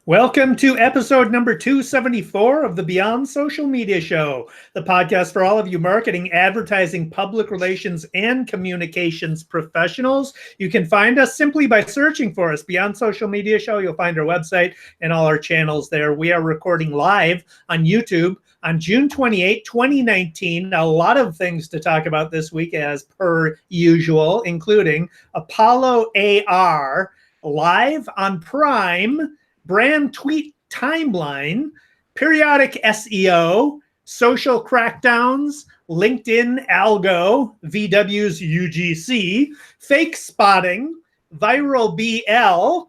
Welcome to episode number 274 of the Beyond Social Media Show, the podcast for all of you marketing, advertising, public relations, and communications professionals. You can find us simply by searching for us, Beyond Social Media Show. You'll find our website and all our channels there. We are recording live on YouTube on June 28, 2019. A lot of things to talk about this week as per usual, including Apollo AR live on Prime, brand tweet timeline, periodic SEO, social crackdowns, LinkedIn algo, VW's UGC, fake spotting, viral BL,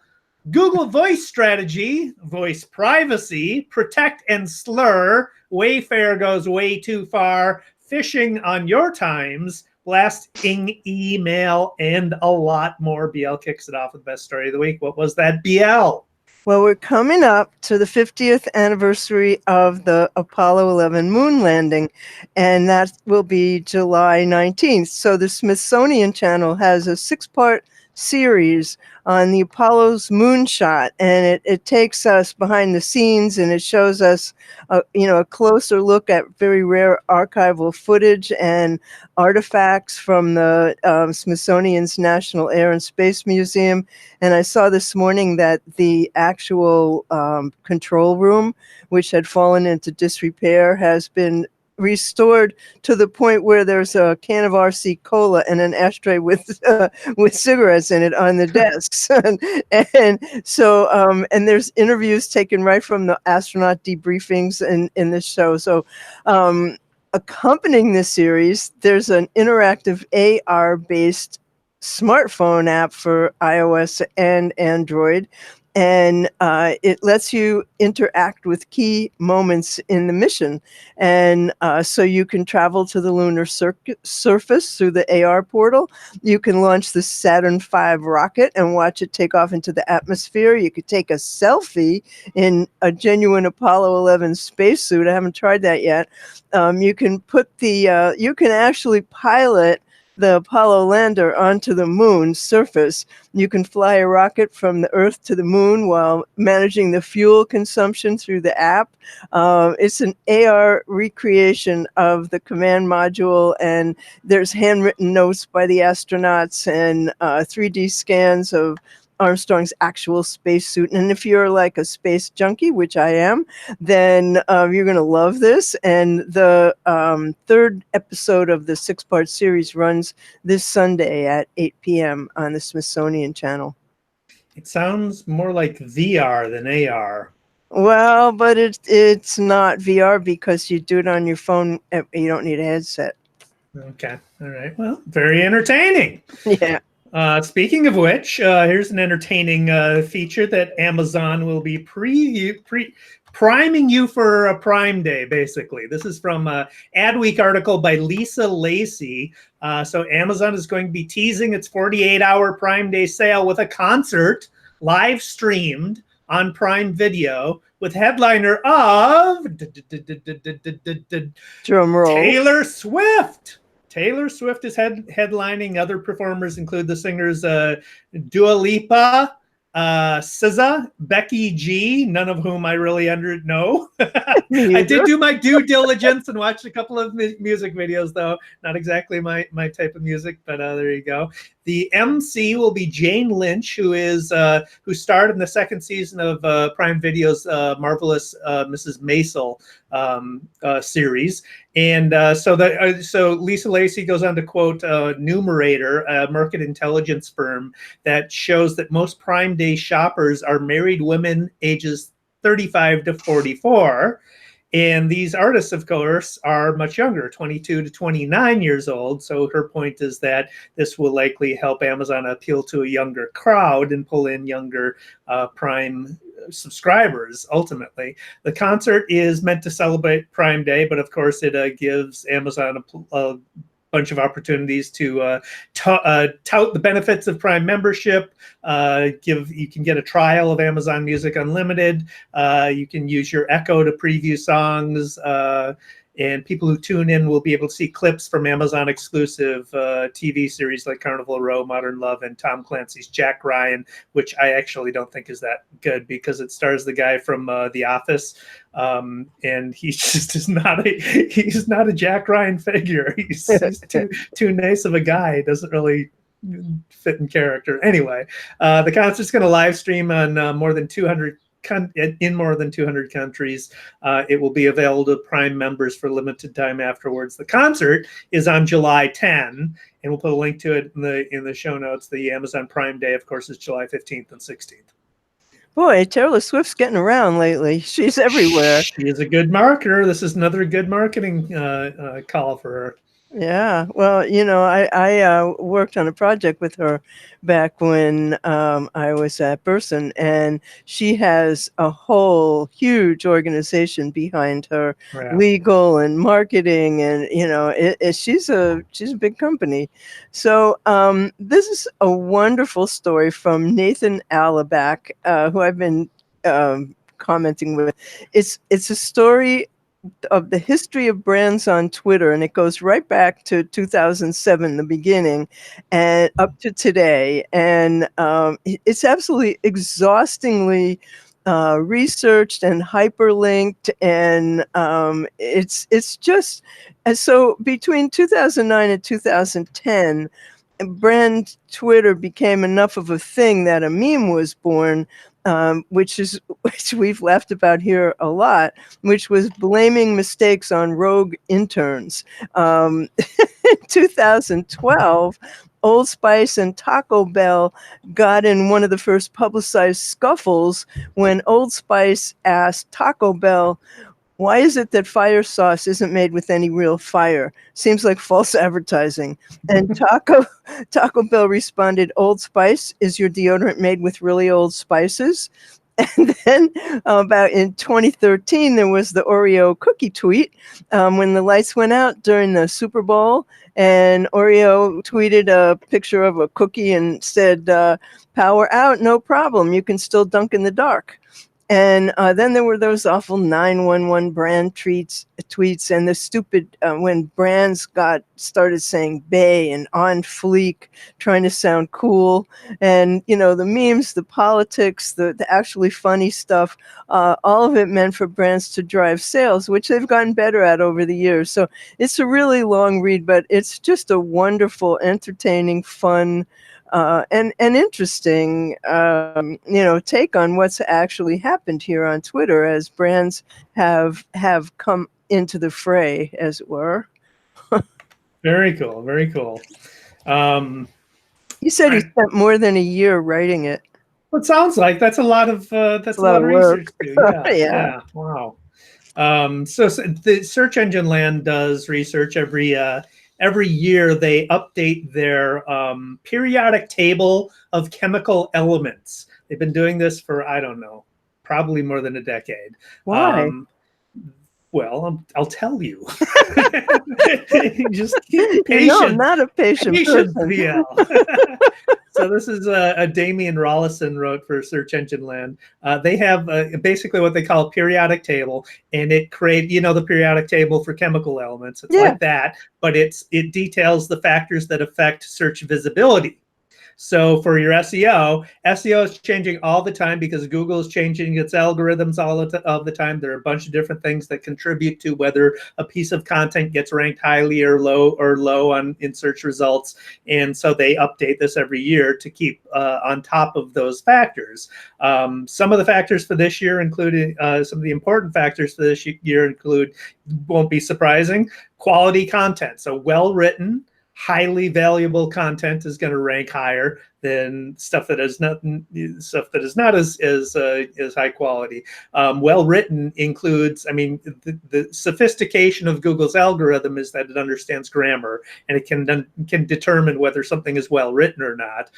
Google voice strategy, voice privacy, protect and slur, Wayfair goes way too far, phishing on your times, blasting email, and a lot more. BL kicks it off with the best story of the week. What was that, BL? Well, we're coming up to the 50th anniversary of the Apollo 11 moon landing, and that will be July 19th. So the Smithsonian Channel has a 6-part series on the Apollo's moonshot, and it takes us behind the scenes, and it shows us a closer look at very rare archival footage and artifacts from the Smithsonian's National Air and Space Museum. And I saw this morning that the actual control room, which had fallen into disrepair, has been restored to the point where there's a can of RC Cola and an ashtray with cigarettes in it on the desks. and there's interviews taken right from the astronaut debriefings in this show. So accompanying this series, there's an interactive AR-based smartphone app for iOS and Android. And it lets you interact with key moments in the mission. And so you can travel to the lunar surface through the AR portal. You can launch the Saturn V rocket and watch it take off into the atmosphere. You could take a selfie in a genuine Apollo 11 spacesuit. I haven't tried that yet. You can you can actually pilot the Apollo lander onto the moon's surface. You can fly a rocket from the Earth to the moon while managing the fuel consumption through the app. It's an AR recreation of the command module, and there's handwritten notes by the astronauts and 3D scans of Armstrong's actual spacesuit. And if you're like a space junkie, which I am, then you're going to love this. And the third episode of the 6-part series runs this Sunday at 8 p.m. on the Smithsonian Channel. It sounds more like VR than AR. Well, but it's not VR because you do it on your phone. You don't need a headset. Okay. All right. Well, very entertaining. Yeah. Speaking of which, here's an entertaining feature that Amazon will be priming you for a Prime Day, basically. This is from an Adweek article by Lisa Lacey. So Amazon is going to be teasing its 48-hour Prime Day sale with a concert live streamed on Prime Video with headliner of drum roll, Taylor Swift. Taylor Swift is headlining. Other performers include the singers Dua Lipa, SZA, Becky G, none of whom I really know. I did do my due diligence and watched a couple of music videos, though. Not exactly my type of music, but there you go. The MC will be Jane Lynch, who starred in the second season of Prime Video's Marvelous Mrs. Maisel series. And so Lisa Lacey goes on to quote Numerator, a market intelligence firm that shows that most Prime Day shoppers are married women ages 35 to 44. And these artists, of course, are much younger, 22 to 29 years old. So her point is that this will likely help Amazon appeal to a younger crowd and pull in younger Prime subscribers, ultimately. The concert is meant to celebrate Prime Day, but of course it gives Amazon a bunch of opportunities to tout the benefits of Prime membership. You can get a trial of Amazon Music Unlimited. You can use your Echo to preview songs. and people who tune in will be able to see clips from Amazon exclusive TV series like Carnival Row, Modern Love, and Tom Clancy's Jack Ryan, which I actually don't think is that good because it stars the guy from The Office, and he just is he's not a Jack Ryan figure. He's too nice of a guy. He doesn't really fit in character. Anyway, the concert's going to live stream on more than 200 in more than 200 countries. It will be available to Prime members for limited time afterwards. The concert is on July 10, and we'll put a link to it in the show notes. The Amazon Prime Day, of course, is July 15th and 16th. Boy, Taylor Swift's getting around lately. She's everywhere. She is a good marketer. This is another good marketing call for her. Yeah, well, I worked on a project with her back when I was at Burson, and she has a whole huge organization behind her, legal and marketing, and she's a big company. So this is a wonderful story from Nathan Alaback, who I've been commenting with. It's a story of the history of brands on Twitter, and it goes right back to 2007, the beginning, and up to today. And it's absolutely exhaustingly researched and hyperlinked, and it's just so between 2009 and 2010. Brand Twitter became enough of a thing that a meme was born, which we've laughed about here a lot, which was blaming mistakes on rogue interns. In 2012, Old Spice and Taco Bell got in one of the first publicized scuffles when Old Spice asked Taco Bell, "Why is it that fire sauce isn't made with any real fire? Seems like false advertising." And Taco Bell responded, "Old Spice, is your deodorant made with really old spices?" And then about in 2013, there was the Oreo cookie tweet when the lights went out during the Super Bowl, and Oreo tweeted a picture of a cookie and said, "Power out, no problem. You can still dunk in the dark." And then there were those awful 911 brand tweets, and the stupid when brands started saying "bay" and "on fleek," trying to sound cool, and the memes, the politics, the actually funny stuff, all of it meant for brands to drive sales, which they've gotten better at over the years. So it's a really long read, but it's just a wonderful, entertaining, fun, and interesting, take on what's actually happened here on Twitter as brands have come into the fray, as it were. Very cool. Very cool. You said he spent more than a year writing it. Well, it sounds like that's a lot of research too. Yeah. Yeah. Wow. So the Search Engine Land does research every year. They update their periodic table of chemical elements. They've been doing this for, I don't know, probably more than a decade. Why? Well, I'll tell you. Just keep patient. I'm not a patient person. Yeah. So this is a Damian Rollison wrote for Search Engine Land. They have basically what they call a periodic table, and it creates, the periodic table for chemical elements. It's like that, but it details the factors that affect search visibility. So for your SEO is changing all the time because Google is changing its algorithms all the time. There are a bunch of different things that contribute to whether a piece of content gets ranked highly or low in search results. And so they update this every year to keep on top of those factors. Some of the factors for this year included, some of the important factors for this year include, won't be surprising, quality content. So well-written, highly valuable content is going to rank higher than stuff that is not as high quality. Well written includes, the sophistication of Google's algorithm is that it understands grammar, and it can determine whether something is well written or not.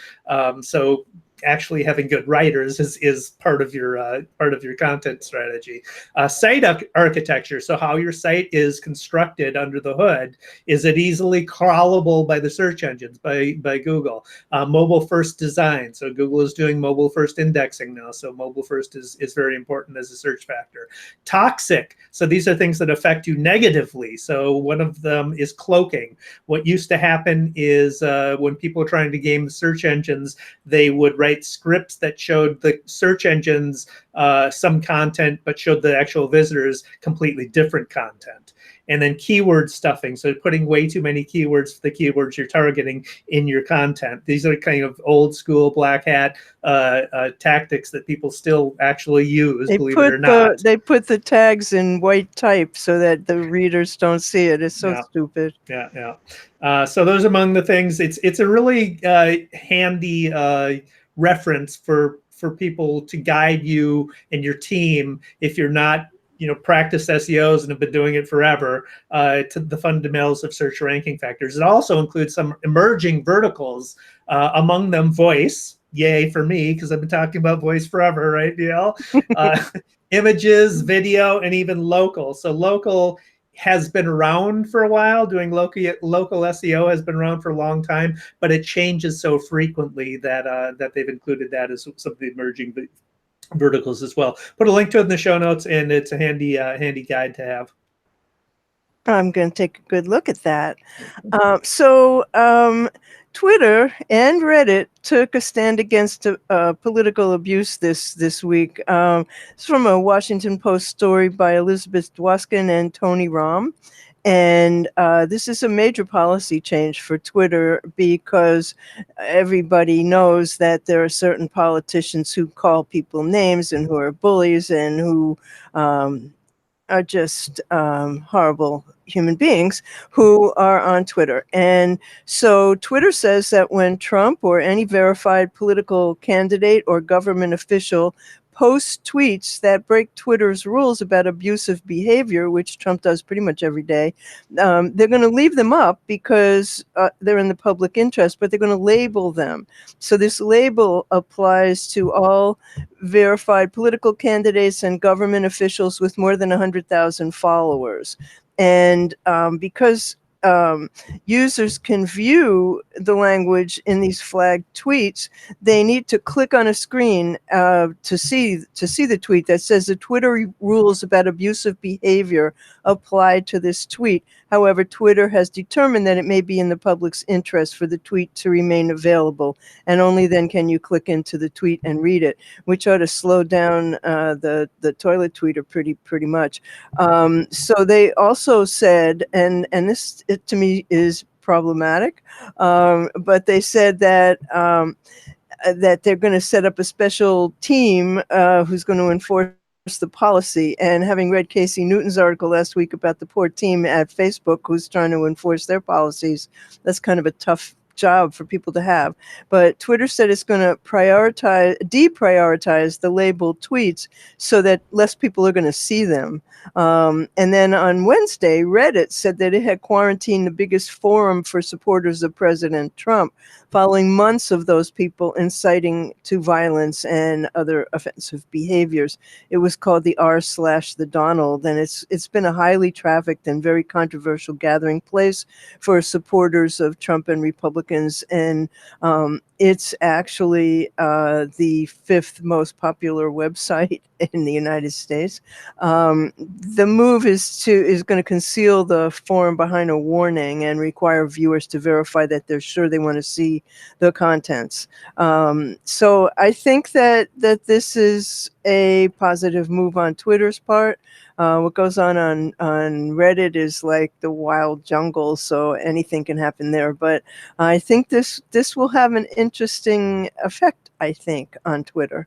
So actually having good writers is part of your content strategy. Site architecture, so how your site is constructed under the hood. Is it easily crawlable by the search engines, by Google? Mobile first design, so Google is doing mobile first indexing now, so mobile first is very important as a search factor. Toxic, so these are things that affect you negatively, so one of them is cloaking. What used to happen is when people were trying to game the search engines, they would write scripts that showed the search engines some content, but showed the actual visitors completely different content. And then keyword stuffing, so putting way too many keywords for the keywords you're targeting in your content. These are kind of old school black hat tactics that people still actually use, believe it or not. They put the tags in white type so that the readers don't see it. It's so stupid. Yeah. So those are among the things. It's a really handy reference for people to guide you and your team if you're not practiced SEOs and have been doing it forever, to the fundamentals of search ranking factors. It also includes some emerging verticals, among them voice. Yay for me, because I've been talking about voice forever, right, DL? Images, video, and even local. So local has been around for a while. Doing local SEO has been around for a long time, but it changes so frequently that they've included that as some of the emerging verticals as well. Put a link to it in the show notes, and it's a handy guide to have. I'm going to take a good look at that. Twitter and Reddit took a stand against political abuse this week. It's from a Washington Post story by Elizabeth Dwoskin and Tony Rahm. And this is a major policy change for Twitter because everybody knows that there are certain politicians who call people names and who are bullies and who are just horrible human beings who are on Twitter. And so Twitter says that when Trump or any verified political candidate or government official posts tweets that break Twitter's rules about abusive behavior, which Trump does pretty much every day, they're going to leave them up because they're in the public interest, but they're going to label them. So this label applies to all verified political candidates and government officials with more than 100,000 followers. And because users can view the language in these flagged tweets, they need to click on a screen to see the tweet that says the Twitter rules about abusive behavior apply to this tweet. However, Twitter has determined that it may be in the public's interest for the tweet to remain available, and only then can you click into the tweet and read it, which ought to slow down the toilet tweeter pretty much. So they also said, and this to me is problematic, but they said that that they're going to set up a special team who's going to enforce the policy. And having read Casey Newton's article last week about the poor team at Facebook who's trying to enforce their policies, that's kind of a tough job for people to have. But Twitter said it's going to deprioritize the labeled tweets so that less people are going to see them. And then on Wednesday, Reddit said that it had quarantined the biggest forum for supporters of President Trump, following months of those people inciting to violence and other offensive behaviors. It was called the r/the Donald, and it's been a highly trafficked and very controversial gathering place for supporters of Trump and Republicans. And it's actually the 5th most popular website in the United States. The move is going to conceal the forum behind a warning and require viewers to verify that they're sure they want to see the contents. So I think that this is a positive move on Twitter's part. What goes on Reddit is like the wild jungle, so anything can happen there. But I think this will have an interesting effect, I think, on Twitter.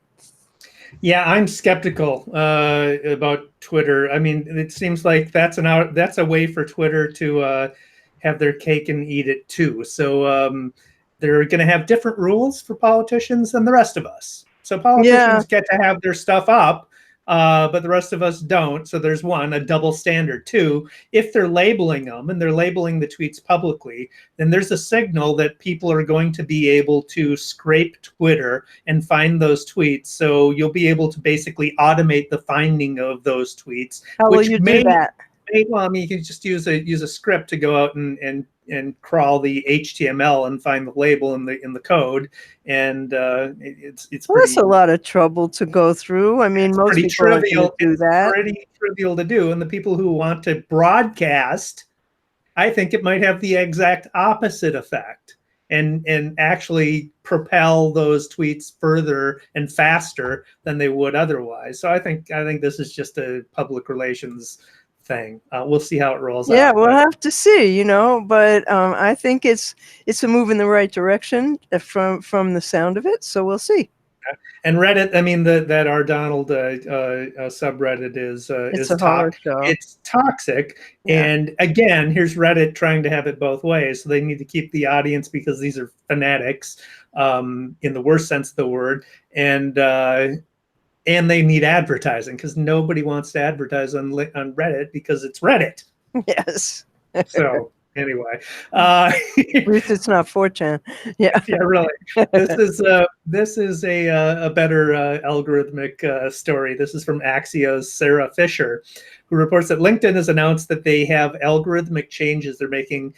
Yeah, I'm skeptical about Twitter. I mean, it seems like that's a way for Twitter to have their cake and eat it too. So they're going to have different rules for politicians than the rest of us. So politicians get to have their stuff up, but the rest of us don't. So there's one, a double standard. Two, if they're labeling them and they're labeling the tweets publicly, then there's a signal that people are going to be able to scrape Twitter and find those tweets. So you'll be able to basically automate the finding of those tweets. How will you do that? Well, I mean, you can just use a script to go out and crawl the HTML and find the label in the code, and it's well, that's a lot of trouble to go through. I mean, most people aren't going to do that. It's pretty trivial to do, and the people who want to broadcast, I think it might have the exact opposite effect, and actually propel those tweets further and faster than they would otherwise. So I think this is just a public relations thing. We'll see how it rolls out. Yeah, we'll have to see, but I think it's a move in the right direction from the sound of it. So we'll see. And Reddit, I mean, that our Donald subreddit is it's toxic. Yeah. And again, here's Reddit trying to have it both ways. So they need to keep the audience because these are fanatics in the worst sense of the word. And they need advertising because nobody wants to advertise on Reddit because it's Reddit. Yes. So anyway, at least it's not 4chan. Yeah. Yeah, really. This is a better algorithmic story. This is from Axios' Sarah Fisher, who reports that LinkedIn has announced that they have algorithmic changes they're making,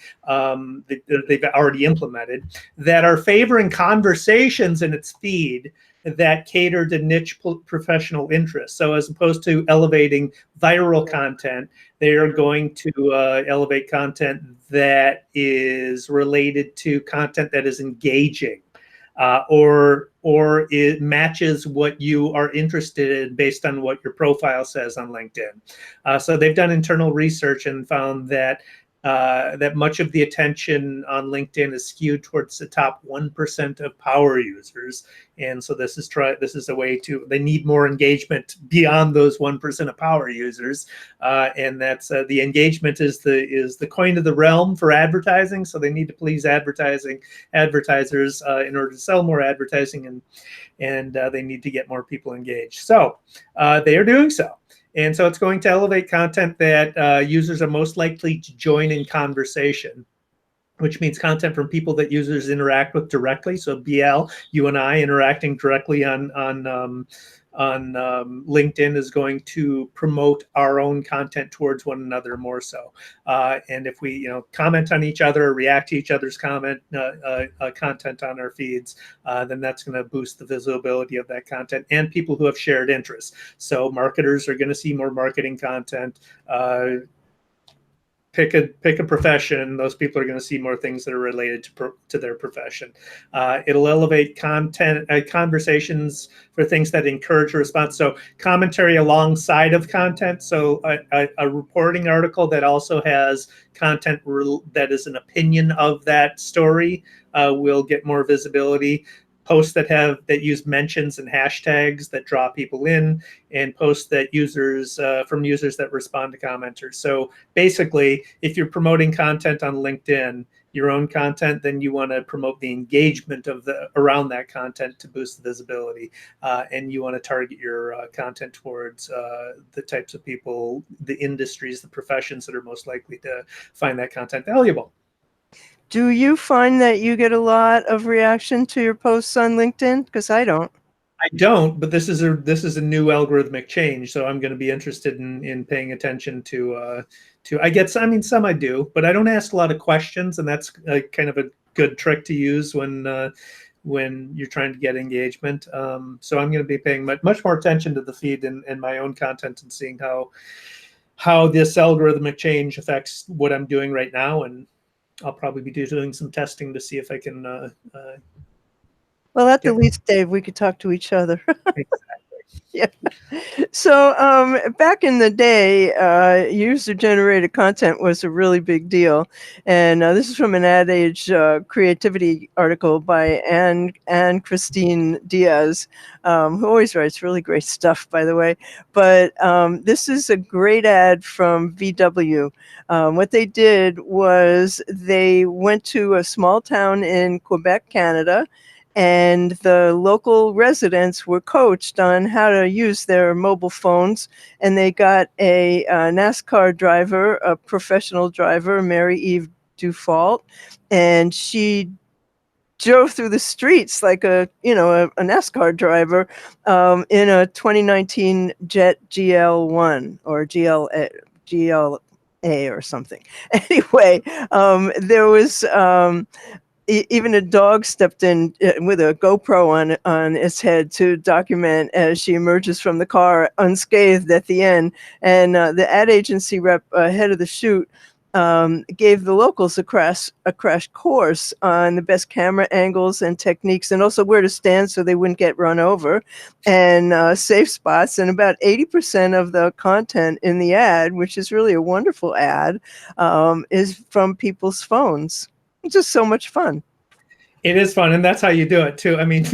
they've already implemented, that are favoring conversations in its feed that cater to niche professional interests. So as opposed to elevating viral content, they are going to elevate content that is related to content that is engaging, or it matches what you are interested in based on what your profile says on LinkedIn. So they've done internal research and found that much of the attention on LinkedIn is skewed towards the top 1% of power users. And so this is a way they need more engagement beyond those 1% of power users. And that's the engagement is the coin of the realm for advertising. So they need to please advertisers in order to sell more advertising, and they need to get more people engaged. So they are doing so. And so it's going to elevate content that users are most likely to join in conversation, which means content from people that users interact with directly. So BL, you and I interacting directly on LinkedIn is going to promote our own content towards one another more so. And if we comment on each other, or react to each other's content on our feeds, then that's going to boost the visibility of that content and people who have shared interests. So marketers are going to see more marketing content. Pick a profession. Those people are going to see more things that are related to their profession. It'll elevate conversations for things that encourage a response. So commentary alongside of content. So a reporting article that also has content that is an opinion of that story will get more visibility. Posts that use mentions and hashtags that draw people in, and posts that from users that respond to commenters. So basically, if you're promoting content on LinkedIn, your own content, then you want to promote the engagement around that content to boost the visibility, and you want to target your content towards the types of people, the industries, the professions that are most likely to find that content valuable. Do you find that you get a lot of reaction to your posts on LinkedIn? Because I don't. I don't, but this is a new algorithmic change, so I'm going to be interested in paying attention to. I get some I do, but I don't ask a lot of questions, and that's kind of a good trick to use when you're trying to get engagement. So I'm going to be paying much more attention to the feed and my own content and seeing how this algorithmic change affects what I'm doing right now, and I'll probably be doing some testing to see if I can. Well, at the least, Dave, we could talk to each other. Exactly. Yeah. So back in the day, user-generated content was a really big deal. And this is from an Ad Age creativity article by Anne Christine Diaz, who always writes really great stuff, by the way. But this is a great ad from VW. What they did was they went to a small town in Quebec, Canada, and the local residents were coached on how to use their mobile phones, and they got a NASCAR driver, a professional driver, Mary Eve Dufault, and she drove through the streets like a NASCAR driver in a 2019 Jet GL1 or GLA or something. Anyway, there was even a dog stepped in with a GoPro on its head to document as she emerges from the car unscathed at the end. And the ad agency rep ahead of the shoot gave the locals a crash course on the best camera angles and techniques, and also where to stand so they wouldn't get run over, and safe spots. And about 80% of the content in the ad, which is really a wonderful ad, is from people's phones. It's just so much fun. It is fun, and that's how you do it too. I mean,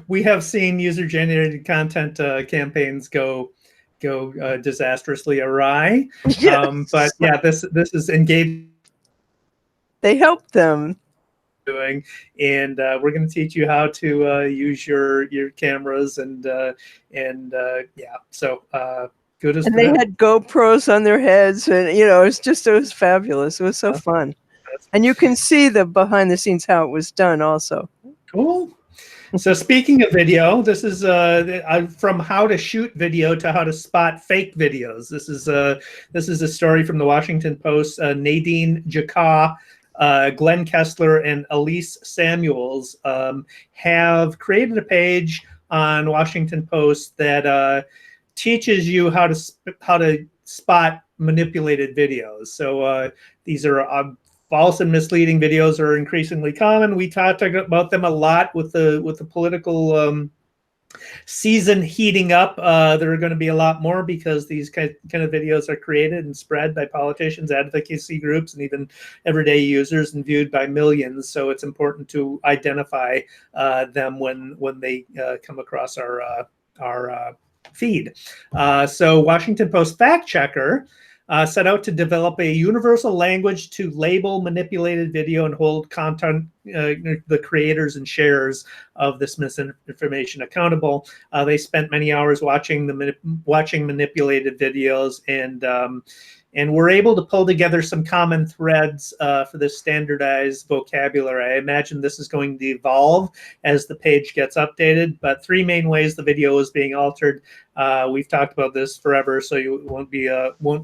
we have seen user-generated content campaigns go disastrously awry. Yes. But yeah, this is engaged. They help them. Doing, and we're going to teach you how to use your cameras and yeah. So kudos. And they had GoPros on their heads, and it was fabulous. It was so fun. And you can see the behind the scenes how it was done also. Cool. So speaking of video, this is from how to shoot video to how to spot fake videos. This is a story from the Washington Post. Nadine Jacquat, Glenn Kessler, and Elise Samuels have created a page on Washington Post that teaches you how to spot manipulated videos. So these are false and misleading videos are increasingly common. We talked about them a lot with the political season heating up. There are going to be a lot more because these kind of videos are created and spread by politicians, advocacy groups, and even everyday users, and viewed by millions. So it's important to identify them when they come across our feed. So Washington Post fact checker set out to develop a universal language to label manipulated video and hold content, the creators and sharers of this misinformation accountable. They spent many hours watching manipulated videos, and we're able to pull together some common threads for this standardized vocabulary. I imagine this is going to evolve as the page gets updated, but 3 main ways the video is being altered. We've talked about this forever, so you won't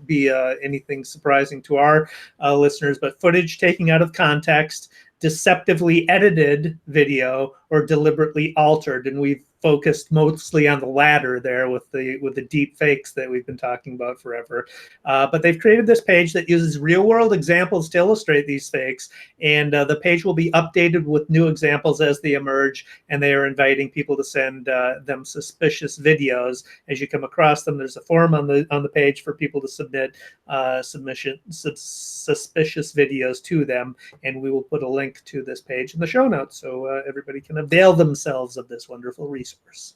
be anything surprising to our listeners, but footage taken out of context, deceptively edited video, or deliberately altered. And we've focused mostly on the latter there with the deep fakes that we've been talking about forever. But they've created this page that uses real world examples to illustrate these fakes, and the page will be updated with new examples as they emerge, and they are inviting people to send them suspicious videos. As you come across them, there's a form on the page for people to submit suspicious videos to them, and we will put a link to this page in the show notes so everybody can avail themselves of this wonderful resource.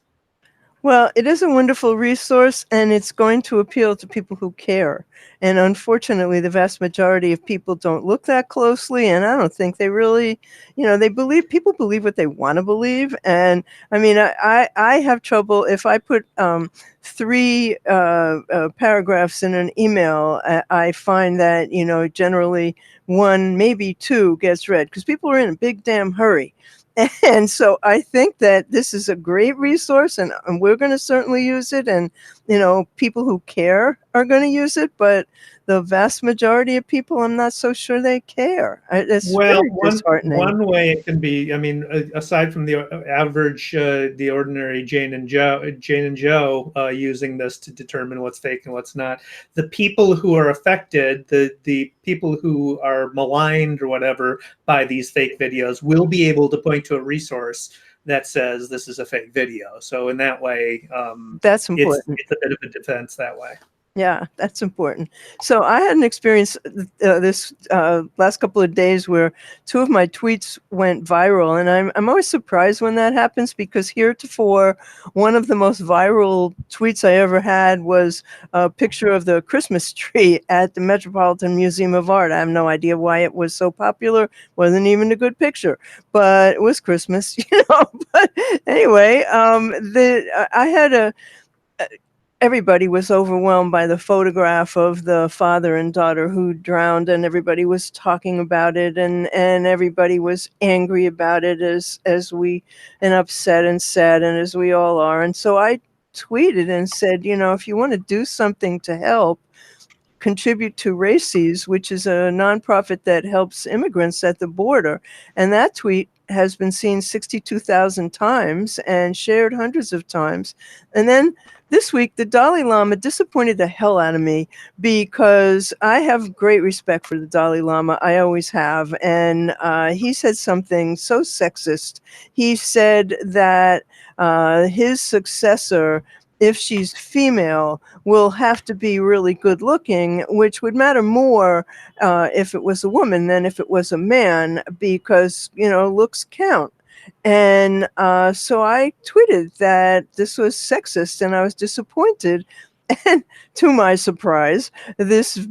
Well, it is a wonderful resource, and it's going to appeal to people who care. And unfortunately, the vast majority of people don't look that closely, and I don't think they really, people believe what they want to believe. And I mean, I have trouble if I put 3 paragraphs in an email. I find that, generally 1, maybe 2 gets read because people are in a big damn hurry. And so I think that this is a great resource, and we're going to certainly use it. And, people who care are going to use it. But the vast majority of people, I'm not so sure they care. It's really disheartening. One way it can be, I mean, aside from the average, the ordinary Jane and Joe using this to determine what's fake and what's not, the people who are affected, the people who are maligned or whatever by these fake videos will be able to point to a resource that says this is a fake video. So in that way, that's important. It's a bit of a defense that way. Yeah, that's important. So I had an experience this last couple of days where two of my tweets went viral, and I'm always surprised when that happens because heretofore one of the most viral tweets I ever had was a picture of the Christmas tree at the Metropolitan Museum of Art. I have no idea why it was so popular. Wasn't even a good picture, but it was Christmas, you know. But anyway, I had a everybody was overwhelmed by the photograph of the father and daughter who drowned, and everybody was talking about it, and everybody was angry about it and upset and sad, and as we all are. And so I tweeted and said, you know, if you want to do something to help, contribute to Races, which is a nonprofit that helps immigrants at the border. And that tweet has been seen 62,000 times and shared hundreds of times. And then this week, the Dalai Lama disappointed the hell out of me because I have great respect for the Dalai Lama. I always have. And he said something so sexist. He said that his successor, if she's female, will have to be really good looking, which would matter more if it was a woman than if it was a man, because, you know, looks count. And so I tweeted that this was sexist and I was disappointed. And to my surprise, this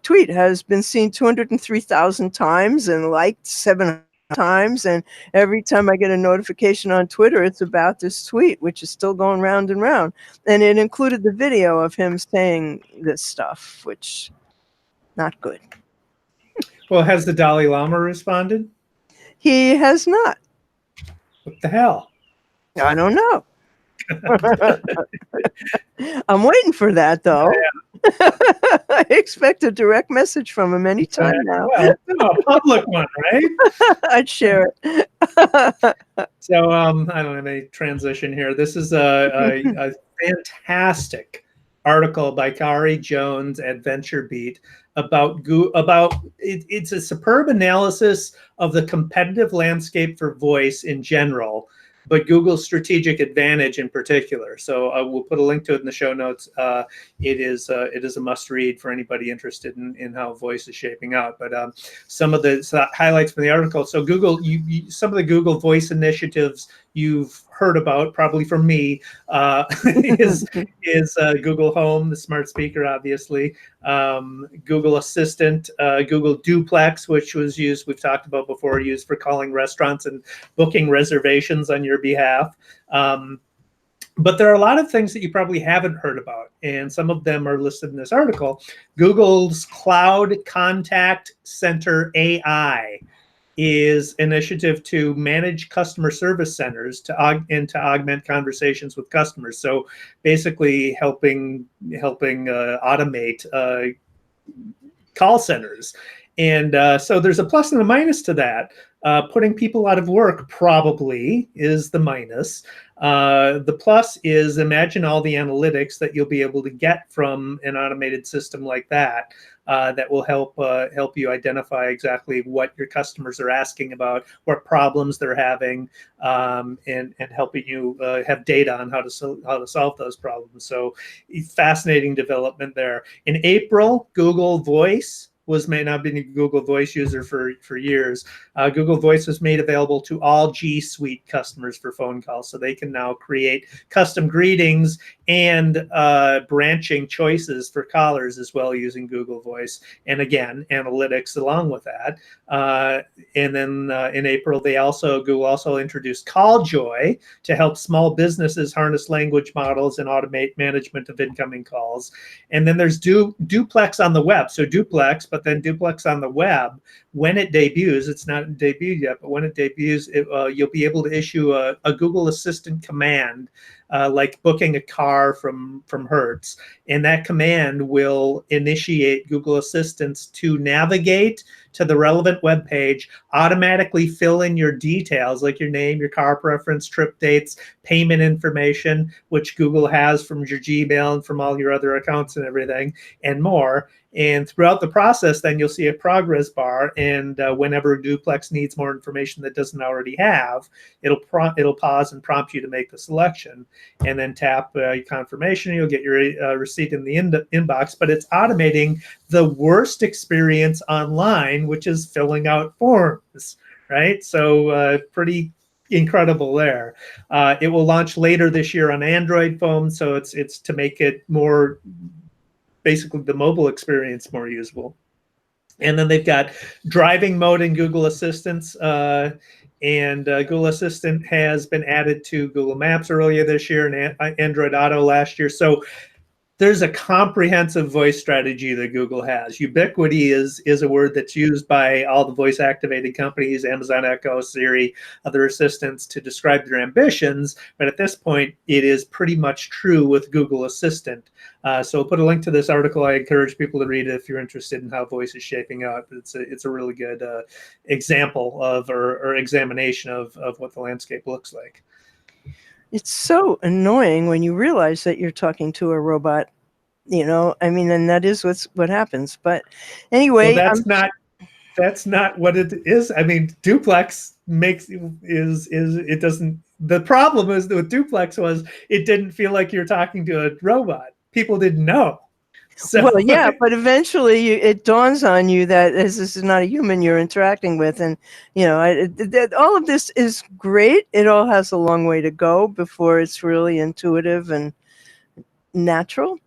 tweet has been seen 203,000 times and liked 700 times, and every time I get a notification on Twitter, it's about this tweet, which is still going round and round. And it included the video of him saying this stuff, which not good. Well, has the Dalai Lama responded? He has not. What the hell? I don't know. I'm waiting for that, though. Yeah. I expect a direct message from him anytime now. Well, a public one, right? I'd share it. So I don't have any transition here. This is a fantastic article by Kari Jones at VentureBeat about it's a superb analysis of the competitive landscape for voice in general, but Google's strategic advantage in particular. So we'll put a link to it in the show notes. It is a must read for anybody interested in how voice is shaping out. But some of the highlights from the article. So Google, some of the Google voice initiatives you've heard about, probably from me, is Google Home, the smart speaker, obviously, Google Assistant, Google Duplex, which was used, we've talked about before, used for calling restaurants and booking reservations on your behalf. But there are a lot of things that you probably haven't heard about, and some of them are listed in this article. Google's Cloud Contact Center AI is an initiative to manage customer service centers to augment conversations with customers. So basically helping automate call centers. And so there's a plus and a minus to that. Putting people out of work probably is the minus. The plus is, imagine all the analytics that you'll be able to get from an automated system like that. That will help you identify exactly what your customers are asking about, what problems they're having, and helping you have data on how to solve those problems. So, fascinating development there. In April, Google Voice may not been a Google Voice user for years. Google Voice was made available to all G Suite customers for phone calls, so they can now create custom greetings and branching choices for callers as well using Google Voice. And again, analytics along with that. And then in April, Google also introduced CallJoy to help small businesses harness language models and automate management of incoming calls. And then there's Duplex on the web. So Duplex, but then Duplex on the web, when it debuts, it's not debuted yet, but when it debuts, you'll be able to issue a Google Assistant command, like booking a car from Hertz. And that command will initiate Google Assistants to navigate to the relevant web page, automatically fill in your details like your name, your car preference, trip dates, payment information, which Google has from your Gmail and from all your other accounts and everything, and more. And throughout the process, then you'll see a progress bar, and whenever Duplex needs more information that doesn't already have, it'll pause and prompt you to make the selection, and then tap confirmation. You'll get your receipt in the inbox. But it's automating the worst experience online, which is filling out forms, right? So pretty incredible there. It will launch later this year on Android phones, so it's to make it more, basically the mobile experience more usable. And then they've got driving mode in Google Assistants, and Google Assistant has been added to Google Maps earlier this year and Android Auto last year. So there's a comprehensive voice strategy that Google has. Ubiquity is a word that's used by all the voice-activated companies, Amazon Echo, Siri, other assistants, to describe their ambitions. But at this point, it is pretty much true with Google Assistant. So I'll put a link to this article. I encourage people to read it if you're interested in how voice is shaping up. It's a really good example of or examination of what the landscape looks like. It's so annoying when you realize that you're talking to a robot, I mean, and that is what happens. But anyway, well, that's not what it is. I mean, Duplex it doesn't. The problem is with Duplex was it didn't feel like you're talking to a robot. People didn't know. So, well, yeah, but eventually it dawns on you that this is not a human you're interacting with. And, all of this is great. It all has a long way to go before it's really intuitive and natural.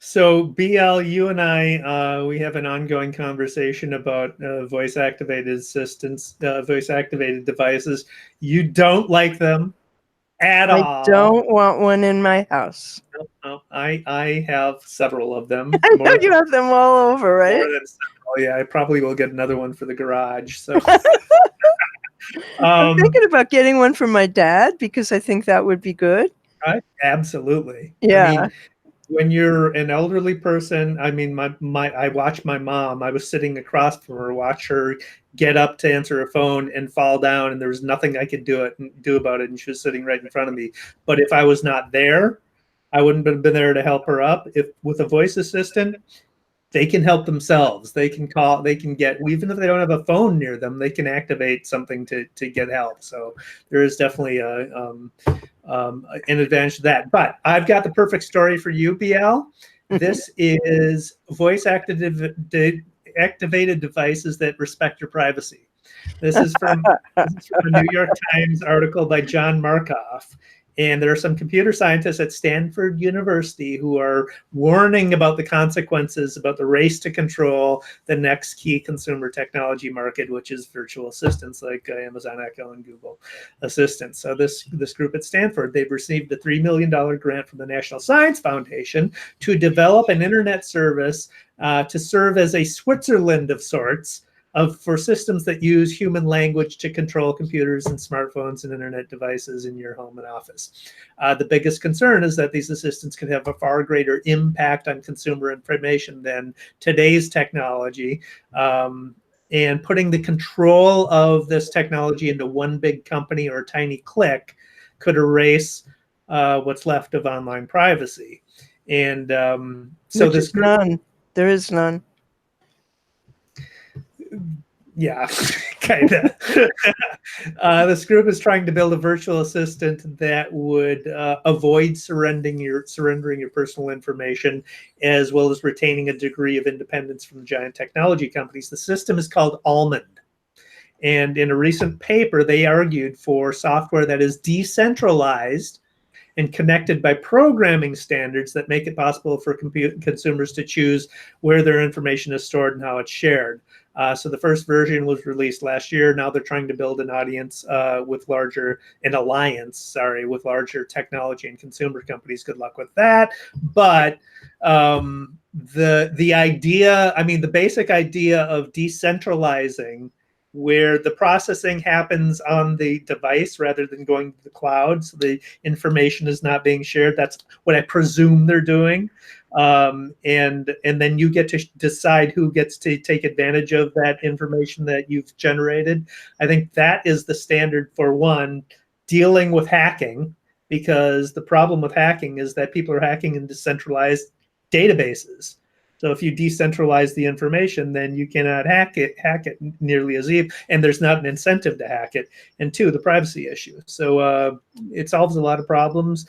So, BL, you and I, we have an ongoing conversation about voice-activated assistants, voice-activated devices. You don't like them at all. I don't want one in my house. No, I have several of them. I know you have them all over, right? More than several. Yeah, I probably will get another one for the garage. So I'm thinking about getting one for my dad because I think that would be good. Absolutely. Yeah. I mean, when you're an elderly person, I mean, I watched my mom. I was sitting across from her, watch her get up to answer her phone and fall down, and there was nothing I could do about it, and she was sitting right in front of me. But if I was not there, I wouldn't have been there to help her up. If with a voice assistant, they can help themselves. They can call, they can get, even if they don't have a phone near them, they can activate something to get help. So there is definitely an advantage to that. But I've got the perfect story for you, BL. This is voice-activated devices that respect your privacy. This is from a New York Times article by John Markoff. And there are some computer scientists at Stanford University who are warning about the consequences, about the race to control the next key consumer technology market, which is virtual assistants like Amazon Echo and Google Assistant. So this group at Stanford, they've received a $3 million grant from the National Science Foundation to develop an internet service to serve as a Switzerland of sorts for systems that use human language to control computers and smartphones and internet devices in your home and office. The biggest concern is that these assistants can have a far greater impact on consumer information than today's technology. And putting the control of this technology into one big company or a tiny click could erase what's left of online privacy. And so this group, none. There is none. Yeah, kind of. This group is trying to build a virtual assistant that would avoid surrendering your personal information, as well as retaining a degree of independence from the giant technology companies. The system is called Almond. And in a recent paper, they argued for software that is decentralized and connected by programming standards that make it possible for consumers to choose where their information is stored and how it's shared. So the first version was released last year. Now they're trying to build an alliance with larger technology and consumer companies. Good luck with that. But the idea, I mean, the basic idea of decentralizing, where the processing happens on the device rather than going to the cloud, so the information is not being shared. That's what I presume they're doing. And then you get to decide who gets to take advantage of that information that you've generated. I think that is the standard for one, dealing with hacking, because the problem with hacking is that people are hacking into centralized databases. So if you decentralize the information, then you cannot hack it nearly as easy, and there's not an incentive to hack it. And two, the privacy issue. So it solves a lot of problems.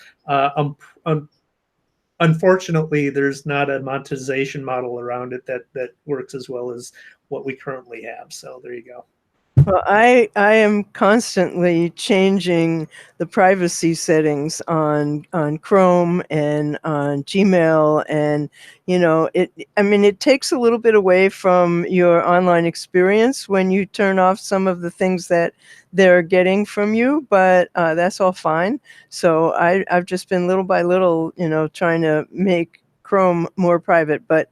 Unfortunately, there's not a monetization model around it that works as well as what we currently have. So there you go. Well, I am constantly changing the privacy settings on Chrome and on Gmail, and it takes a little bit away from your online experience when you turn off some of the things that they're getting from you, but that's all fine. So I've just been little by little, trying to make Chrome more private, but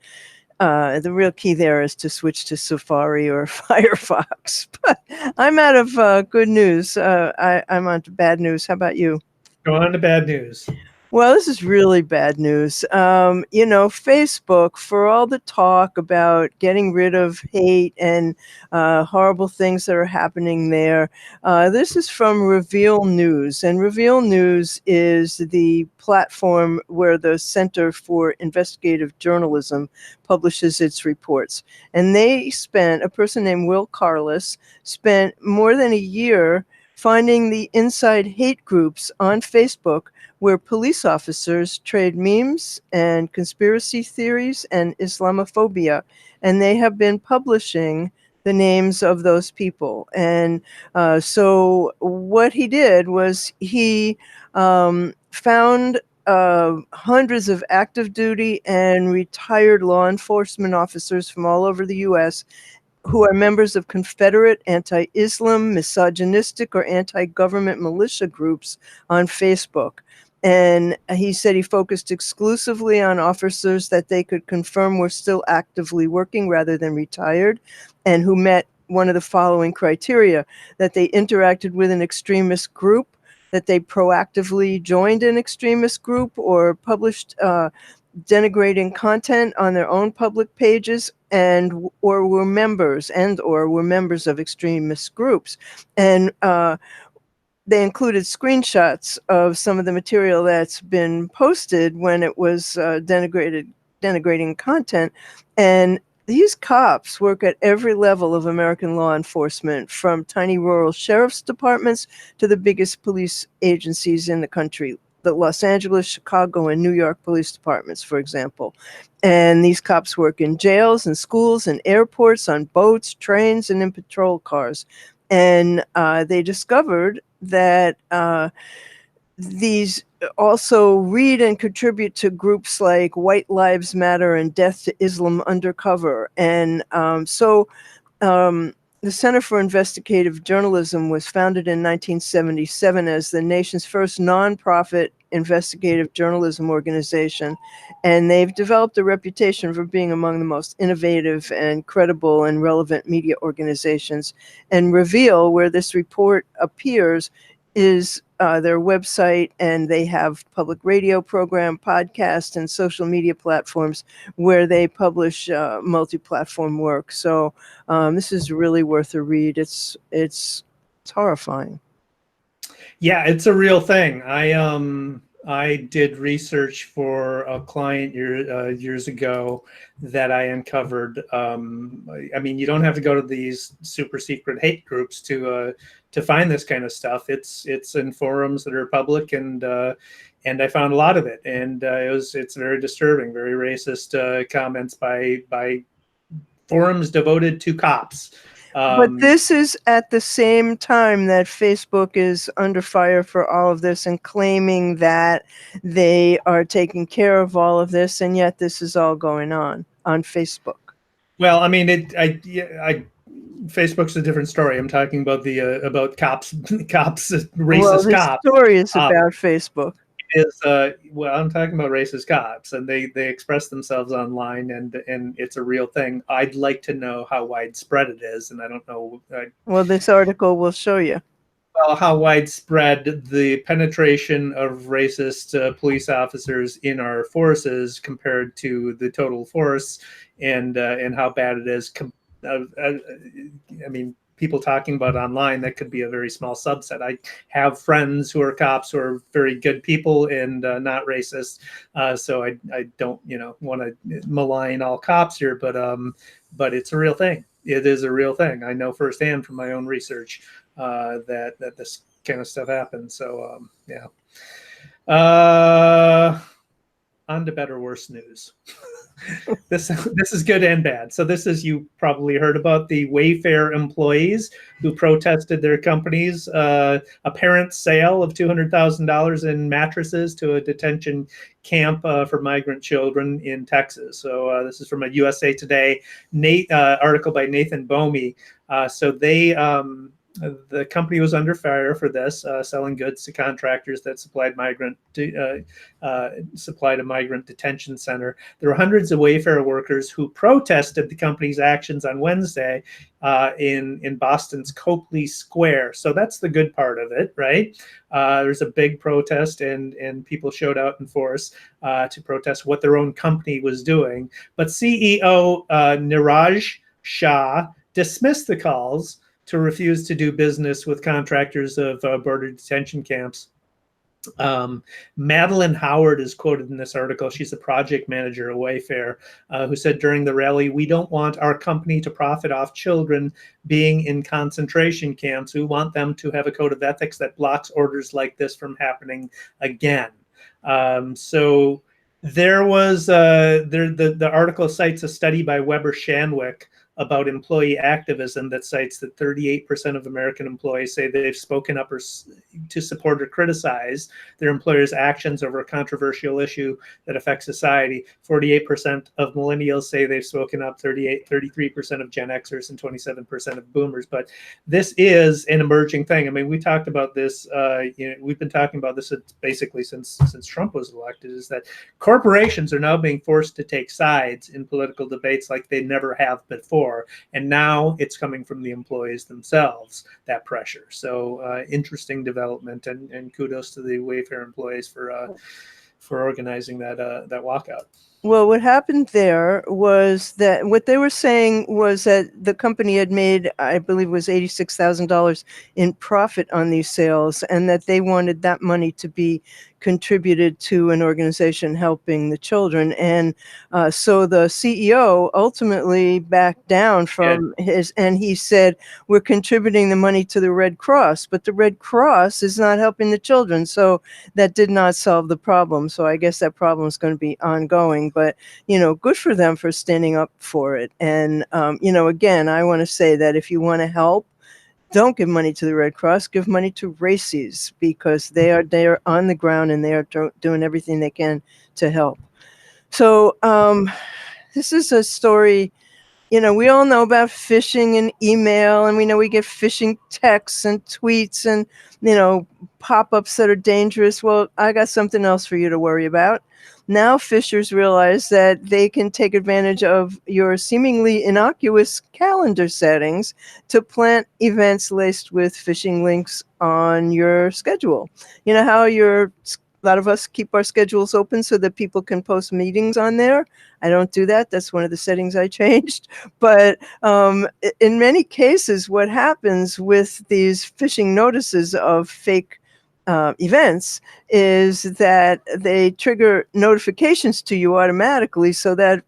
the real key there is to switch to Safari or Firefox. But I'm out of good news. I'm on to bad news. How about you? Go on to bad news. Well, this is really bad news. Facebook, for all the talk about getting rid of hate and horrible things that are happening there, this is from Reveal News. And Reveal News is the platform where the Center for Investigative Journalism publishes its reports. And a person named Will Carless spent more than a year finding the inside hate groups on Facebook where police officers trade memes and conspiracy theories and Islamophobia. And they have been publishing the names of those people. And so what he did was he found hundreds of active duty and retired law enforcement officers from all over the U.S. who are members of Confederate, anti-Islam, misogynistic, or anti-government militia groups on Facebook. And he said he focused exclusively on officers that they could confirm were still actively working rather than retired, and who met one of the following criteria: that they interacted with an extremist group, that they proactively joined an extremist group, or published denigrating content on their own public pages, or were members of extremist groups. And they included screenshots of some of the material that's been posted when it was denigrating content. And these cops work at every level of American law enforcement, from tiny rural sheriff's departments to the biggest police agencies in the country, the Los Angeles, Chicago, and New York police departments, for example. And these cops work in jails and schools and airports, on boats, trains, and in patrol cars. And they discovered that these also read and contribute to groups like White Lives Matter and Death to Islam Undercover. And the Center for Investigative Journalism was founded in 1977 as the nation's first nonprofit investigative journalism organization. And they've developed a reputation for being among the most innovative and credible and relevant media organizations. And Reveal, where this report appears, is their website, and they have public radio program, podcast, and social media platforms where they publish multi-platform work. So this is really worth a read. It's horrifying. Yeah, it's a real thing. I did research for a client years ago that I uncovered. I mean, you don't have to go to these super secret hate groups to find this kind of stuff. It's in forums that are public, and I found a lot of it, and it's very disturbing, very racist comments by forums devoted to cops. But this is at the same time that Facebook is under fire for all of this and claiming that they are taking care of all of this, and yet this is all going on Facebook. Well, I mean, Facebook's a different story. I'm talking about about cops, racist cops. The story is about Facebook. I'm talking about racist cops, and they express themselves online, and it's a real thing. I'd like to know how widespread it is, and I don't know. Well, this article will show you. Well, how widespread the penetration of racist police officers in our forces compared to the total force, and how bad it is. I mean, people talking about online, that could be a very small subset. I have friends who are cops who are very good people and not racist. So I don't, want to malign all cops here, but it's a real thing. It is a real thing. I know firsthand from my own research that this kind of stuff happens. So yeah. On to better, worse news. This is good and bad. So this is, you probably heard about the Wayfair employees who protested their company's apparent sale of $200,000 in mattresses to a detention camp for migrant children in Texas. So this is from a USA Today article by Nathan Bomey. So the company was under fire for this, selling goods to contractors that supplied a migrant detention center. There were hundreds of Wayfair workers who protested the company's actions on Wednesday in Boston's Copley Square. So that's the good part of it, right? There's a big protest, and people showed out in force to protest what their own company was doing. But CEO Niraj Shah dismissed the calls to refuse to do business with contractors of border detention camps. Madeline Howard is quoted in this article. She's a project manager at Wayfair, who said during the rally, "We don't want our company to profit off children being in concentration camps. We want them to have a code of ethics that blocks orders like this from happening again." So there was the article cites a study by Weber Shandwick about employee activism that cites that 38% of American employees say they've spoken up to support or criticize their employer's actions over a controversial issue that affects society. 48% of millennials say they've spoken up, 33% of Gen Xers, and 27% of boomers. But this is an emerging thing. I mean, we talked about this, we've been talking about this basically since Trump was elected, is that corporations are now being forced to take sides in political debates like they never have before. And now it's coming from the employees themselves, that pressure. So interesting development, and kudos to the Wayfair employees for organizing that walkout. Well, what happened there was that what they were saying was that the company had made, I believe it was $86,000 in profit on these sales, and that they wanted that money to be contributed to an organization helping the children. And so the CEO ultimately backed down from and he said, "We're contributing the money to the Red Cross, but the Red Cross is not helping the children." So that did not solve the problem. So I guess that problem is going to be ongoing. But, good for them for standing up for it. And, again, I want to say that if you want to help, don't give money to the Red Cross, give money to RACES, because they are on the ground and they are doing everything they can to help. So this is a story, we all know about phishing and email, and we know we get phishing texts and tweets and, pop-ups that are dangerous. Well, I got something else for you to worry about. Now phishers realize that they can take advantage of your seemingly innocuous calendar settings to plant events laced with phishing links on your schedule. You know how a lot of us keep our schedules open so that people can post meetings on there? I don't do that. That's one of the settings I changed. But in many cases, what happens with these phishing notices of fake events is that they trigger notifications to you automatically, so that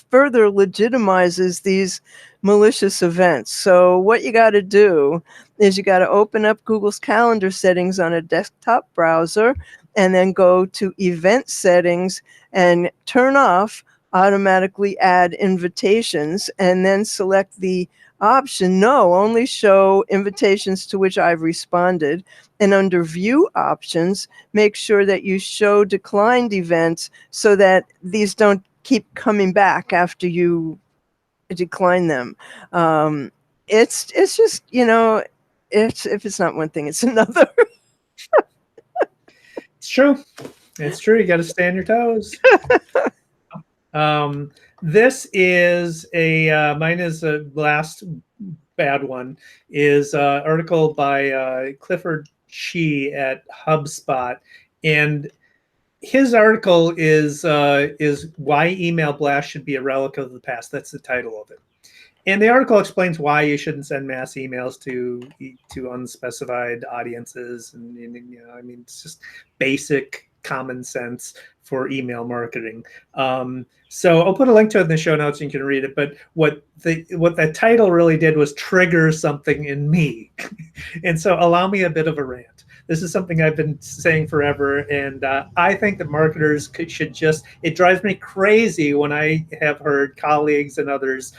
further legitimizes these malicious events. So what you got to do is you got to open up Google's calendar settings on a desktop browser, and then go to event settings and turn off automatically add invitations, and then select the option, no, only show invitations to which I've responded. And under view options, make sure that you show declined events so that these don't keep coming back after you decline them. It's just, if it's not one thing, it's another. It's true. It's true. You got to stay on your toes. This is mine is a last bad one, is an article by Clifford Chee at HubSpot. And his article is why email blast should be a relic of the past. That's the title of it. And the article explains why you shouldn't send mass emails to unspecified audiences, and I mean, it's just basic common sense for email marketing. So I'll put a link to it in the show notes, and you can read it. But what the title really did was trigger something in me, and so allow me a bit of a rant. This is something I've been saying forever, and I think that marketers should just, it drives me crazy when I have heard colleagues and others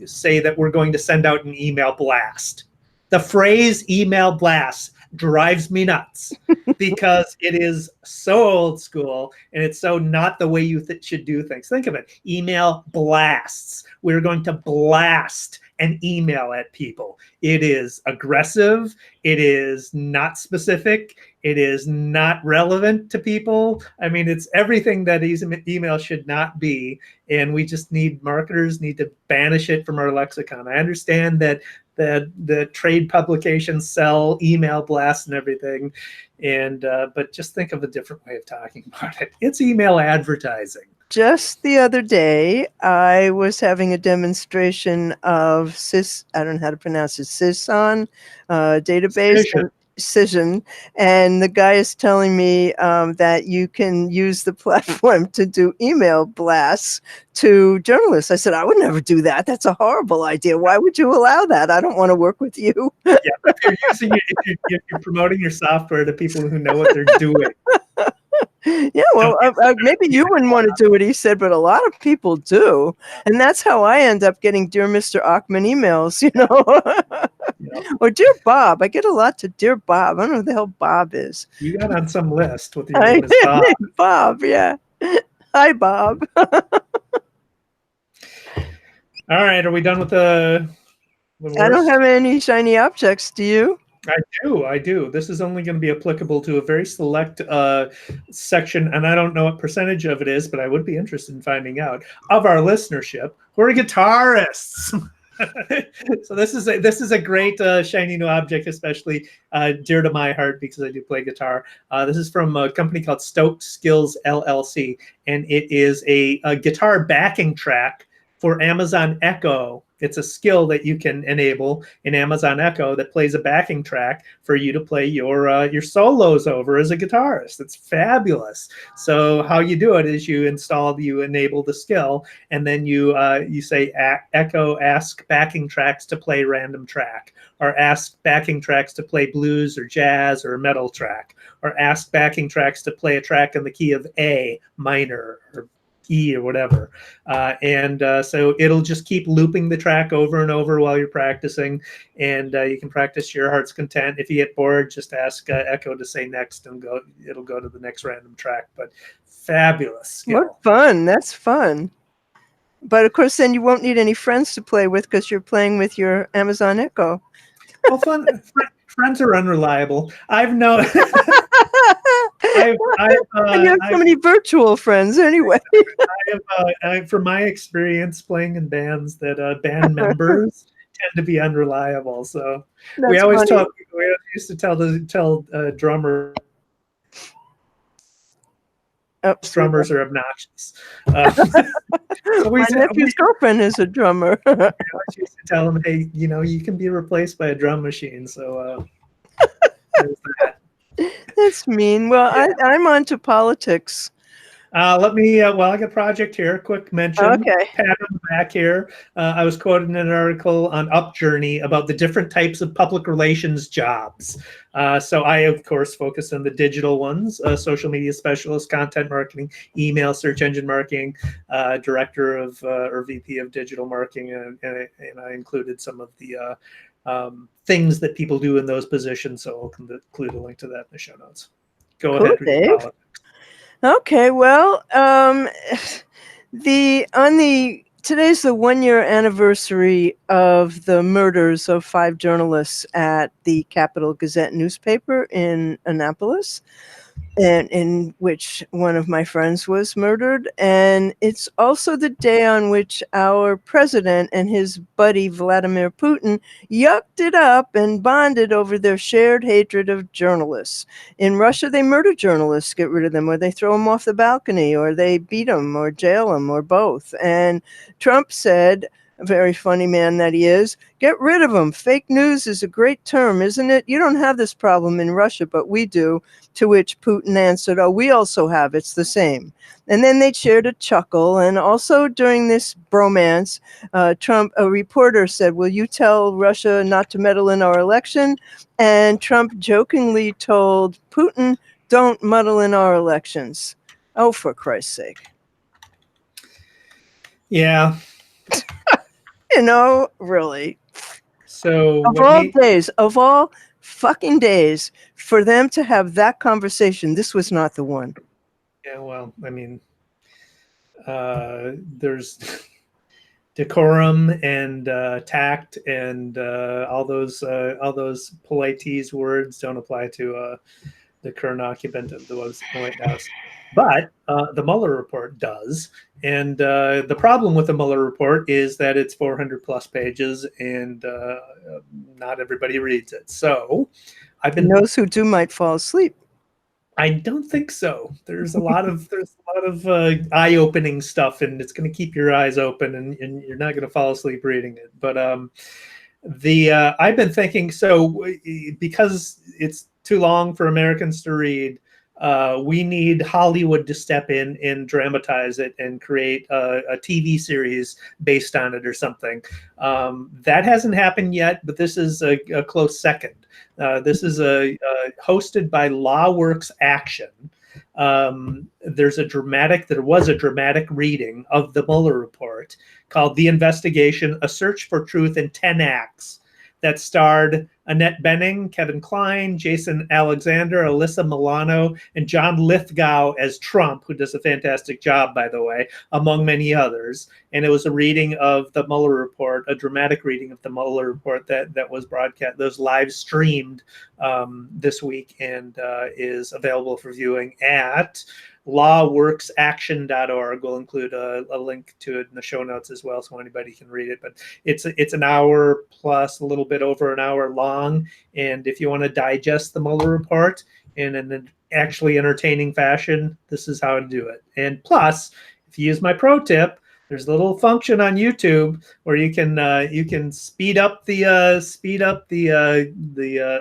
say that we're going to send out an email blast. The phrase email blast drives me nuts because it is so old school and it's so not the way you should do things. Think of it, email blasts. We're going to blast an email at people. It is aggressive. It is not specific. It is not relevant to people. I mean, it's everything that email should not be. And we just marketers need to banish it from our lexicon. I understand that the trade publications sell email blasts and everything, and but just think of a different way of talking about it. It's email advertising. Just the other day, I was having a demonstration of I don't know how to pronounce it, Syson database. Cision, and the guy is telling me that you can use the platform to do email blasts to journalists. I said, I would never do that. That's a horrible idea. Why would you allow that? I don't want to work with you. Yeah, if you're promoting your software to people who know what they're doing. Yeah, well, maybe you wouldn't want to do it, he said, but a lot of people do. And that's how I end up getting Dear Mr. Ochman emails, Yeah. Or Dear Bob. I get a lot to Dear Bob. I don't know who the hell Bob is. You got on some list with your name is Bob. Bob, yeah. Hi, Bob. All right, are we done with the worst? I don't have any shiny objects. Do you? I do. This is only going to be applicable to a very select section, and I don't know what percentage of it is, but I would be interested in finding out, of our listenership who are guitarists. So this is a great shiny new object, especially dear to my heart because I do play guitar. This is from a company called Stoke Skills LLC, and it is a guitar backing track for Amazon Echo. It's a skill that you can enable in Amazon Echo that plays a backing track for you to play your solos over as a guitarist. It's fabulous. So how you do it is you enable the skill, and then you say Echo ask backing tracks to play random track, or ask backing tracks to play blues or jazz or metal track, or ask backing tracks to play a track in the key of A minor or E or whatever, so it'll just keep looping the track over and over while you're practicing, and you can practice your heart's content. If you get bored, just ask Echo to say next, and it'll go to the next random track. But fabulous skill. What fun! That's fun. But of course, then you won't need any friends to play with because you're playing with your Amazon Echo. Well, friends are unreliable. I've known. You have so many virtual friends anyway. From my experience playing in bands, that band members tend to be unreliable. So we used to tell drummers. Drummers are obnoxious. So my nephew's girlfriend is a drummer. I used to tell them, hey, you can be replaced by a drum machine. So there's that. That's mean. Well, yeah. I'm on to politics. Let me, I got a project here. Quick mention. Okay. Pat on the back here. I was quoted in an article on UpJourney about the different types of public relations jobs. So I, of course, focus on the digital ones, social media specialist, content marketing, email, search engine marketing, director of or VP of digital marketing, and I included some of the things that people do in those positions. So I'll include a link to that in the show notes. Go ahead, Dave. Okay, well, today's the 1-year anniversary of the murders of 5 journalists at the Capital Gazette newspaper in Annapolis, and in which one of my friends was murdered. And it's also the day on which our president and his buddy Vladimir Putin yucked it up and bonded over their shared hatred of journalists. In Russia, they murder journalists, get rid of them, or they throw them off the balcony, or they beat them, or jail them, or both. And Trump said, a very funny man that he is. Get rid of him. Fake news is a great term, isn't it? You don't have this problem in Russia, but we do. To which Putin answered, oh, we also have. It's the same. And then they shared a chuckle. And also during this bromance, Trump, a reporter said, will you tell Russia not to meddle in our election? And Trump jokingly told Putin, don't muddle in our elections. Oh, for Christ's sake. Yeah. You know, really. So of all fucking days, for them to have that conversation, this was not the one. Yeah, well, I mean, there's decorum and tact and all those politese words don't apply to the current occupant of the White House. But the Mueller report does. And the problem with the Mueller report is that it's 400 plus pages and not everybody reads it. So those who do might fall asleep. I don't think so. There's a lot of eye-opening stuff, and it's going to keep your eyes open, and you're not going to fall asleep reading it. But I've been thinking, so because it's too long for Americans to read, we need Hollywood to step in and dramatize it and create a TV series based on it or something. That hasn't happened yet, but this is a close second. This is hosted by LawWorks Action. There was a dramatic reading of the Mueller report called The Investigation, A Search for Truth in 10 Acts, that starred Annette Bening, Kevin Kline, Jason Alexander, Alyssa Milano, and John Lithgow as Trump, who does a fantastic job, by the way, among many others. And it was a reading of the Mueller report, a dramatic reading of the Mueller report that was broadcast, that was live streamed this week, and is available for viewing at lawworksaction.org. We'll include a link to it in the show notes as well, so anybody can read it. But it's an hour plus, a little bit over an hour long. And if you want to digest the Mueller report in an actually entertaining fashion, this is how to do it. And plus, if you use my pro tip, there's a little function on YouTube where you can speed up the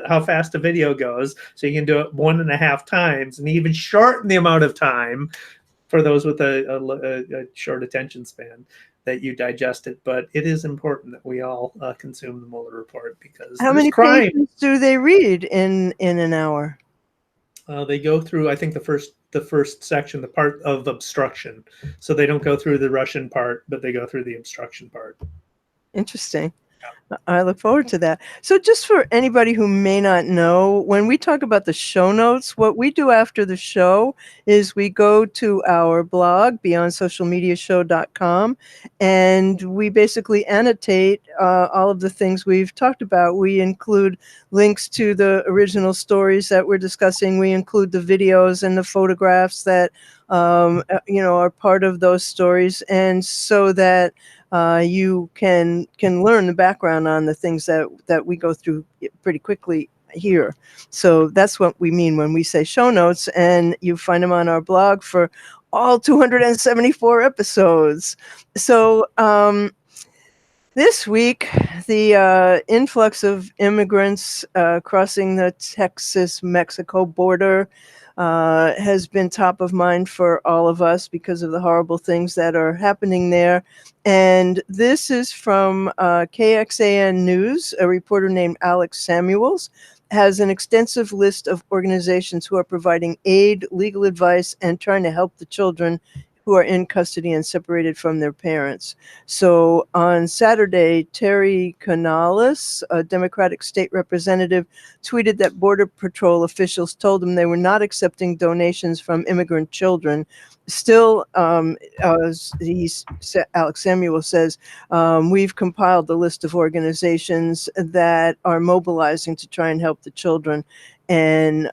how fast a video goes, so you can do it 1.5 times, and even shorten the amount of time for those with a short attention span that you digest it. But it is important that we all consume the Mueller report, because how many pages do they read in an hour? They go through, I think, the first section, the part of obstruction. So they don't go through the Russian part, but they go through the obstruction part. Interesting. I look forward to that. So just for anybody who may not know, when we talk about the show notes, what we do after the show is we go to our blog, beyondsocialmediashow.com, and we basically annotate all of the things we've talked about. We include links to the original stories that we're discussing. We include the videos and the photographs that are part of those stories, and so that you can learn the background on the things that we go through pretty quickly here. So that's what we mean when we say show notes, and you find them on our blog for all 274 episodes. So this week, the influx of immigrants crossing the Texas-Mexico border has been top of mind for all of us because of the horrible things that are happening there. And this is from KXAN News. A reporter named Alex Samuels has an extensive list of organizations who are providing aid, legal advice, and trying to help the children who are in custody and separated from their parents. So on Saturday, Terry Canales, a Democratic state representative, tweeted that Border Patrol officials told him they were not accepting donations from immigrant children. Still, Alex Samuel says, we've compiled the list of organizations that are mobilizing to try and help the children, and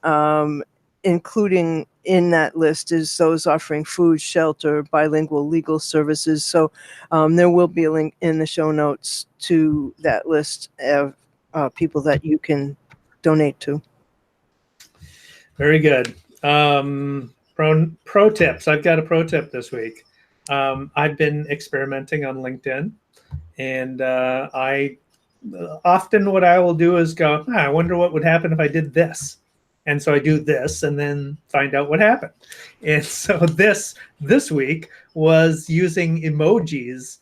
including in that list is those offering food, shelter, bilingual legal services. So there will be a link in the show notes to that list of people that you can donate to. Very good. Pro tips. I've got a pro tip this week. I've been experimenting on LinkedIn, and I often what I will do is go, I wonder what would happen if I did this. And so I do this and then find out what happened. And so this week was using emojis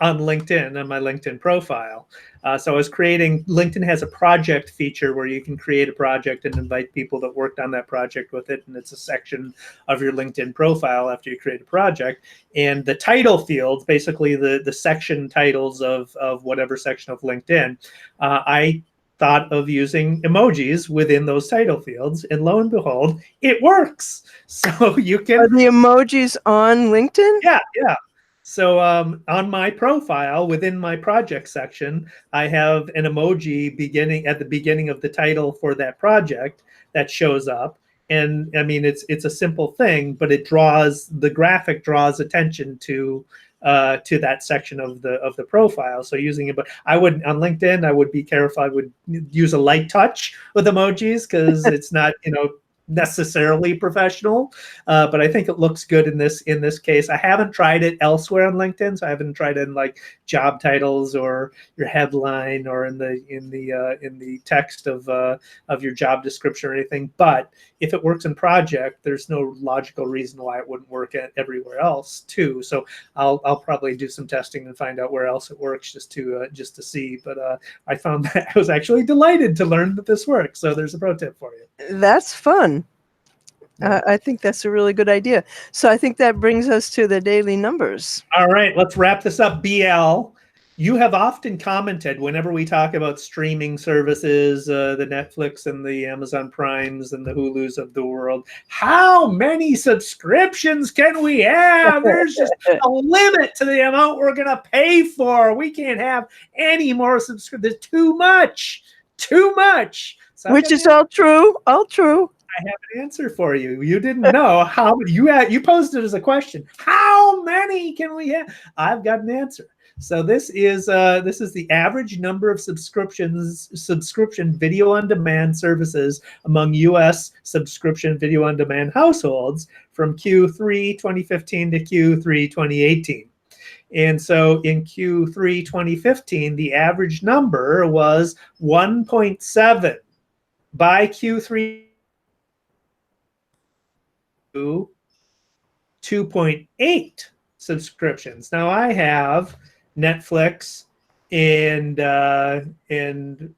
on LinkedIn, on my LinkedIn profile. So I was creating, LinkedIn has a project feature where you can create a project and invite people that worked on that project with it. And it's a section of your LinkedIn profile after you create a project. And the title fields, basically the section titles of whatever section of LinkedIn, I thought of using emojis within those title fields. And lo and behold, it works. So you can. Are the emojis on LinkedIn? Yeah, yeah. So on my profile, within my project section, I have an emoji at the beginning of the title for that project that shows up. And I mean, it's a simple thing, but the graphic draws attention to that section of the profile. So using it, but I would on LinkedIn, I would be careful. I would use a light touch with emojis because it's not, necessarily professional, but I think it looks good in this case. I haven't tried it elsewhere on LinkedIn, so I haven't tried it in like job titles or your headline or in the text of your job description or anything. But if it works in project, there's no logical reason why it wouldn't work everywhere else too. So I'll probably do some testing and find out where else it works just to see. But I found that I was actually delighted to learn that this works. So there's a pro tip for you. That's fun. I think that's a really good idea. So I think that brings us to the daily numbers. All right, let's wrap this up. BL, you have often commented whenever we talk about streaming services, the Netflix and the Amazon Primes and the Hulus of the world, how many subscriptions can we have? There's just a limit to the amount we're going to pay for. We can't have any more subscriptions. There's too much. So which is all true. I have an answer for you. You didn't know how you posed it as a question. How many can we have? I've got an answer. So this is the average number of subscription video on demand services among U.S. subscription video on demand households from Q3 2015 to Q3 2018. And so in Q3 2015, the average number was 1.7. By Q3 2.8 subscriptions. Now I have Netflix and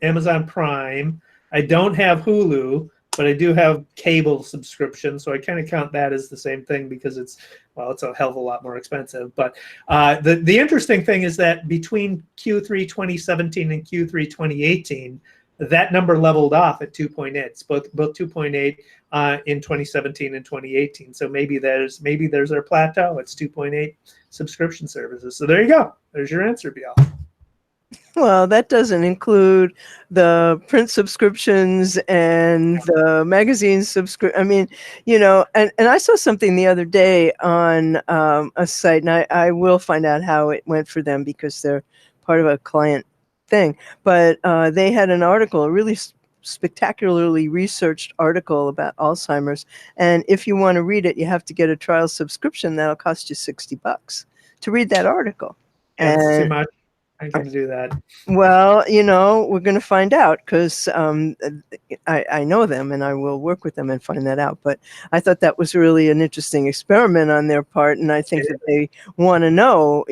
Amazon Prime. I don't have Hulu, but I do have cable subscription, so I kind of count that as the same thing because it's a hell of a lot more expensive. But the interesting thing is that between Q3 2017 and Q3 2018, that number leveled off at 2.8. It's both 2.8 in 2017 and 2018. So maybe there's our plateau. It's 2.8 subscription services. So there you go. There's your answer, BL. Well, that doesn't include the print subscriptions and the magazine subscription. I mean, and I saw something the other day on a site, and I will find out how it went for them because they're part of a client thing. But they had an article, a really spectacularly researched article about Alzheimer's. And if you want to read it, you have to get a trial subscription. That'll cost you $60 to read that article. Yeah, that's too much. I can do that. Well, we're going to find out because I know them and I will work with them and find that out. But I thought that was really an interesting experiment on their part. And I think that they want to know,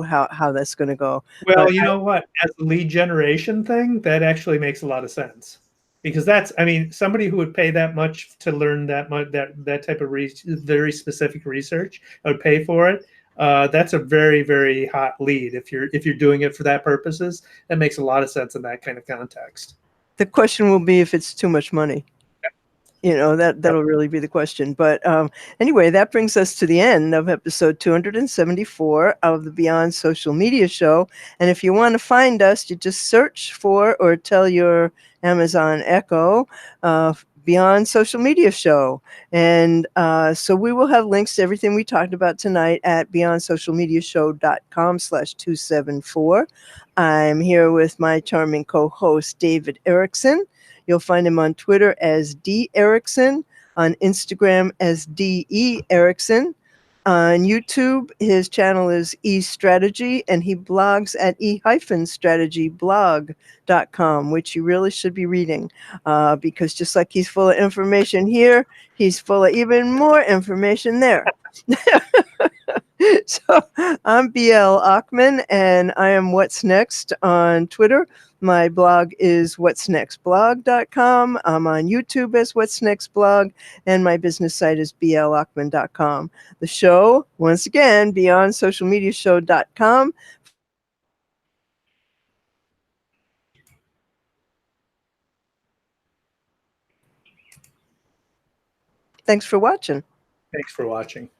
how that's going to go. Well, you know what? As a lead generation thing, that actually makes a lot of sense. Because somebody who would pay that much to learn that type of very specific research, I would pay for it. That's a very, very hot lead. If you're doing it for that purposes, that makes a lot of sense in that kind of context. The question will be if it's too much money. That'll really be the question. But anyway, that brings us to the end of episode 274 of the Beyond Social Media Show. And if you want to find us, you just search for or tell your Amazon Echo Beyond Social Media Show. And so we will have links to everything we talked about tonight at beyondsocialmediashow.com/274. I'm here with my charming co-host, David Erickson. You'll find him on Twitter as D. Erickson, on Instagram as D.E. Erickson. On YouTube, his channel is eStrategy, and he blogs at e-strategyblog.com, which you really should be reading, because just like he's full of information here, he's full of even more information there. So I'm BL Ochman, and I am What's Next on Twitter. My blog is what'snextblog.com. I'm on YouTube as What's Next Blog, and my business site is blochman.com. The show, once again, beyondsocialmediashow.com. Thanks for watching. Thanks for watching.